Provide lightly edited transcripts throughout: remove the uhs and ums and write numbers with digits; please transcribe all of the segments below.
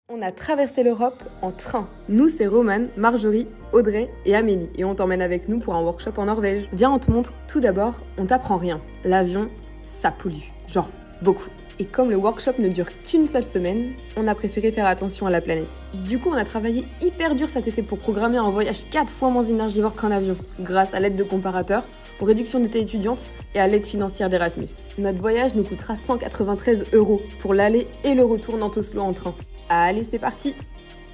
On a traversé l'Europe en train. Nous, c'est Romane, Marjorie, Audrey et Amélie. Et on t'emmène avec nous pour un workshop en Norvège. Viens, on te montre. Tout d'abord, on t'apprend rien. L'avion, ça pollue. Genre, beaucoup. Et comme le workshop ne dure qu'une seule semaine, on a préféré faire attention à la planète. Du coup, on a travaillé hyper dur cet été pour programmer un voyage 4 fois moins énergivore qu'un avion, grâce à l'aide de comparateurs, aux réductions d'été étudiantes et à l'aide financière d'Erasmus. Notre voyage nous coûtera 193 € pour l'aller et le retour Nantes-Oslo en train. Allez, c'est parti!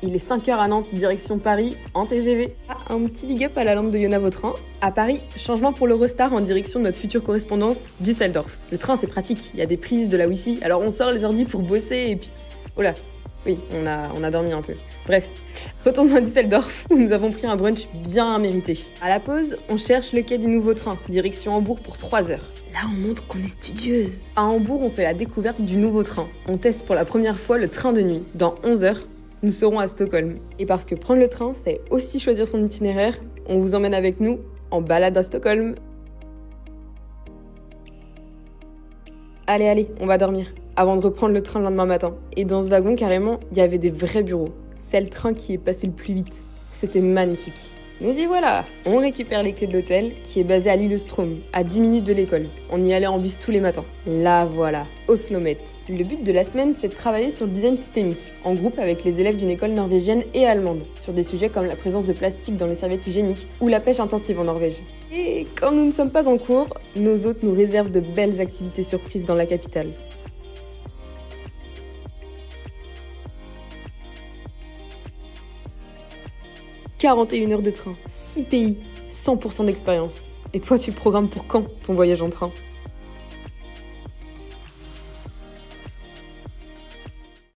Il est 5h à Nantes, direction Paris, en TGV. Un petit big up à la lampe de Yona Vautrin. À Paris, changement pour l'Eurostar en direction de notre future correspondance, Düsseldorf. Le train, c'est pratique, il y a des prises, de la wifi, alors on sort les ordi pour bosser et puis... Oh là, oui, on a dormi un peu. Bref, retournons à Düsseldorf, où nous avons pris un brunch bien mérité. À la pause, on cherche le quai du nouveau train, direction Hambourg pour 3 heures. Là, on montre qu'on est studieuse. À Hambourg, on fait la découverte du nouveau train. On teste pour la première fois le train de nuit. Dans 11 heures, nous serons à Stockholm. Et parce que prendre le train, c'est aussi choisir son itinéraire, on vous emmène avec nous en balade à Stockholm. Allez, on va dormir, avant de reprendre le train le lendemain matin. Et dans ce wagon, carrément, il y avait des vrais bureaux. C'est le train qui est passé le plus vite. C'était magnifique. Nous y voilà. On récupère les clés de l'hôtel, qui est basé à Lillestrøm, à 10 minutes de l'école. On y allait en bus tous les matins. Là voilà, Oslomet. Le but de la semaine, c'est de travailler sur le design systémique, en groupe avec les élèves d'une école norvégienne et allemande, sur des sujets comme la présence de plastique dans les serviettes hygiéniques ou la pêche intensive en Norvège. Et quand nous ne sommes pas en cours, nos hôtes nous réservent de belles activités surprises dans la capitale. 41 heures de train, 6 pays, 100% d'expérience. Et toi, tu programmes pour quand ton voyage en train ?